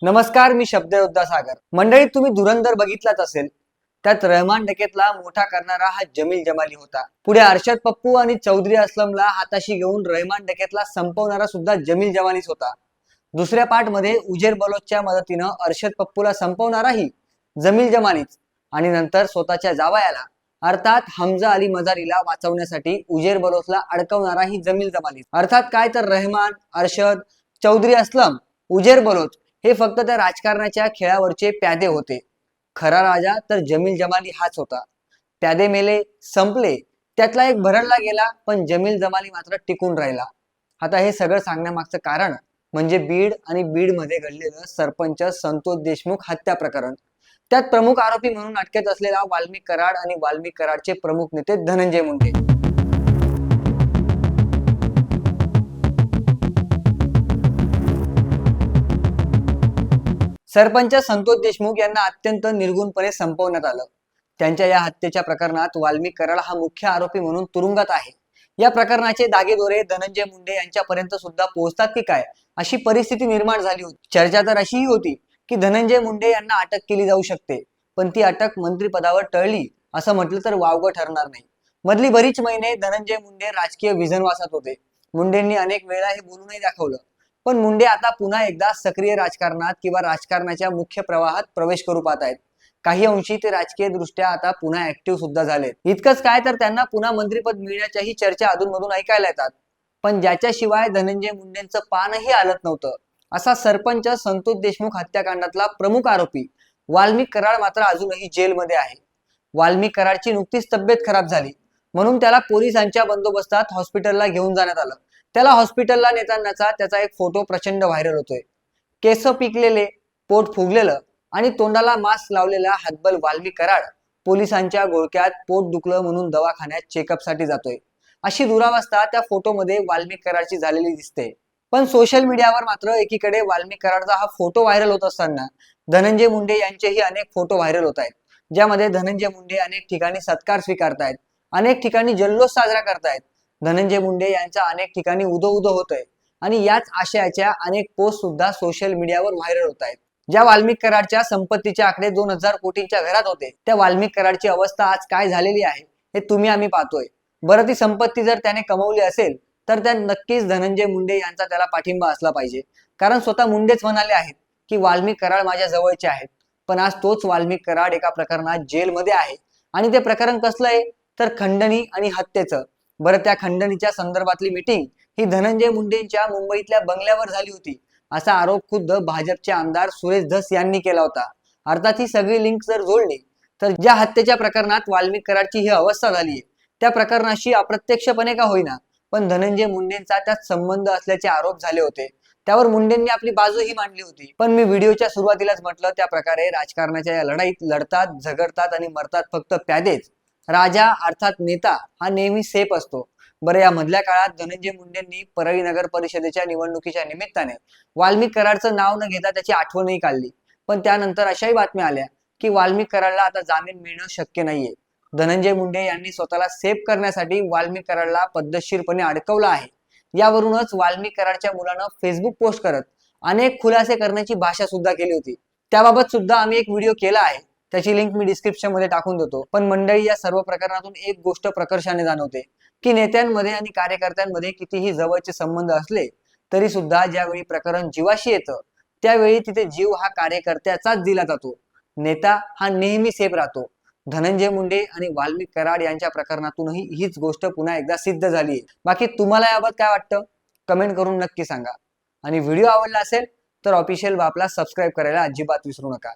नमस्कार, मी शब्दयोद्धा सागर. मंडळी, तुम्ही धुरंधर बघितलाच असेल. त्यात रहमान डकेतला मोठा करणारा हा जमील जमाली होता. पुढे अरशद पप्पू आणि चौधरी असलमला हाताशी घेऊन रहमान डकेतला संपवणारा सुद्धा जमील जमालीच होता. दुसऱ्या पार्ट मध्ये उजेर बलोचच्या मदतीनं अरशद पप्पूला संपवणाराही जमील जमालीच आणि नंतर स्वतःच्या जावयाला अर्थात हमजा अली मजारीला वाचवण्यासाठी उजेर बलोचला अडकवणाराही जमील जमालीच. अर्थात काय तर रहमान, अरशद, चौधरी असलम, उजेर बलोच हे फक्त त्या राजकारणाच्या खेळावरचे प्यादे होते. खरा राजा तर जमील जमाली हाच होता. प्यादे मेले, संपले, त्यातला एक भरडला गेला, पण जमील जमाली मात्र टिकून राहिला. आता हे सगळं सांगण्यामागचं कारण म्हणजे बीड आणि बीडमध्ये घडलेलं सरपंच संतोष देशमुख हत्या प्रकरण. त्यात प्रमुख आरोपी म्हणून अटकेत असलेला वाल्मिक कराड आणि वाल्मिक कराडचे प्रमुख नेते धनंजय मुंडे. सरपंच संतोष देशमुख यांना अत्यंत निर्गुणपणे संपवण्यात आलं. त्यांच्या या हत्येच्या प्रकरणात वाल्मिक कराड हा मुख्य आरोपी म्हणून तुरुंगात आहे. या प्रकरणाचे धागेदोरे धनंजय मुंडे यांच्यापर्यंत सुद्धा पोहोचतात की काय अशी परिस्थिती निर्माण झाली होती. चर्चा तर अशीही होती की धनंजय मुंडे यांना अटक केली जाऊ शकते, पण ती अटक मंत्रिपदावर टळली असं म्हटलं तर वावगं ठरणार नाही. मधली बरीच महिने धनंजय मुंडे राजकीय विझनवासात होते. मुंडेंनी अनेक वेळा हे बोलूनही दाखवलं. पण मुंडे आता पुन्हा एकदा सक्रिय राजकारणात किंवा राजकारणाच्या मुख्य प्रवाहात प्रवेश करू पाहत आहेत. काही अंशी ते राजकीय दृष्ट्या आता पुन्हा ऍक्टिव्ह सुद्धा झालेत. इतकंच काय तर त्यांना पुन्हा मंत्रिपद मिळण्याच्याही चर्चा अधूनमधून ऐकायला येतात. पण ज्याच्याशिवाय धनंजय मुंडेंचं पानही आलत नव्हतं असा सरपंच संतोष देशमुख हत्याकांडातला प्रमुख आरोपी वाल्मिक कराड मात्र अजूनही जेलमध्ये आहे. वाल्मिक कराडची नुकतीच तब्येत खराब झाली म्हणून त्याला पोलिसांच्या बंदोबस्तात हॉस्पिटलला घेऊन जाण्यात आलं. त्याला हॉस्पिटलला नेतानाचा त्याचा एक फोटो प्रचंड व्हायरल होतोय. केस पिकलेले, पोट फुगलेलं आणि तोंडाला मास्क लावलेला हतबल वाल्मिक कराड पोलिसांच्या घोळक्यात पोट दुखलं म्हणून दवाखान्यात चेकअपसाठी जातोय. अशी दुरावस्था त्या फोटोमध्ये वाल्मिक कराडची झालेली दिसते. पण सोशल मीडियावर मात्र एकीकडे वाल्मिक कराडचा हा फोटो व्हायरल होत असताना धनंजय मुंडे यांचेही अनेक फोटो व्हायरल होत आहेत, ज्यामध्ये धनंजय मुंडे अनेक ठिकाणी सत्कार स्वीकारतायत, अनेक ठिकाणी जल्लोष साजरा करतायत. धनंजय मुंडे यांच्या अनेक ठिकाणी उदो उदो होतोय आणि याच आशयाच्या अनेक पोस्ट सुद्धा सोशल मीडियावर व्हायरल होत आहेत. ज्या वाल्मिक कराडच्या संपत्तीचे आकडे 2000 कोटींच्या घरात होते, त्या वाल्मिक कराडची अवस्था आज काय झालेली आहे हे तुम्ही आम्ही पाहतोय. बरं, ती संपत्ती जर त्याने कमवली असेल तर त्यात नक्कीच धनंजय मुंडे यांचा त्याला पाठिंबा असला पाहिजे. कारण स्वतः मुंडेच म्हणाले आहेत की वाल्मिक कराड माझ्या जवळचे आहेत. पण आज तोच वाल्मिक कराड एका प्रकरणात जेलमध्ये आहे आणि ते प्रकरण कसलं आहे तर खंडणी आणि हत्येचं. बरं, त्या खंडणीच्या संदर्भातली मीटिंग ही धनंजय मुंडेंच्या मुंबईतल्या बंगल्यावर झाली होती असा आरोप खुद्द भाजपचे आमदार सुरेश धस यांनी केला होता. अर्थात ही सगळी लिंक जर जोडली तर ज्या हत्येच्या प्रकरणात वाल्मिक कराडची ही अवस्था झाली त्या प्रकरणाशी अप्रत्यक्षपणे का होईना पण धनंजय मुंडेंचा त्यात संबंध असल्याचे आरोप झाले होते. त्यावर मुंडेंनी आपली बाजूही मांडली होती. पण मी व्हिडिओच्या सुरुवातीलाच म्हटलं त्या प्रकारे राजकारणाच्या या लढाईत लढतात, झगडतात आणि मरतात फक्त प्यादेच. राजा अर्थात नेता हा नेहमी सेफ असतो. बरं, या मधल्या काळात धनंजय मुंडेंनी परळी नगर परिषदेच्या निवडणुकीच्या निमित्ताने वाल्मिक कराडचं नाव न घेता त्याची आठवणही काढली. पण त्यानंतर अशाही बातम्या आल्या की वाल्मिक कराडला आता जामीन मिळणं शक्य नाहीये. धनंजय मुंडे यांनी स्वतःला सेफ करण्यासाठी वाल्मिक कराडला पद्धतशीरपणे अडकवलं आहे. यावरूनच वाल्मिक कराडच्या मुलानं फेसबुक पोस्ट करत अनेक खुलासे करण्याची भाषा सुद्धा केली होती. त्याबाबत सुद्धा आम्ही एक व्हिडिओ केला आहे, त्याची लिंक मी डिस्क्रिप्शन मध्ये टाकून देतो. पण मंडळी, या सर्व प्रकरणातून एक गोष्ट प्रकर्षाने जाणवते की नेत्यांमध्ये आणि कार्यकर्त्यांमध्ये कितीही जवळचे संबंध असले तरी सुद्धा ज्यावेळी प्रकरण जीवाशी येतं त्यावेळी तिथे जीव हा कार्यकर्त्याचाच दिला जातो. नेता हा नेहमी सेफ राहतो. धनंजय मुंडे आणि वाल्मिक कराड यांच्या प्रकरणातूनही हीच गोष्ट पुन्हा एकदा सिद्ध झाली. बाकी तुम्हाला याबाबत काय वाटतं कमेंट करून नक्की सांगा. आणि व्हिडिओ आवडला असेल तर ऑफिशियल बापला सबस्क्राईब करायला अजिबात विसरू नका.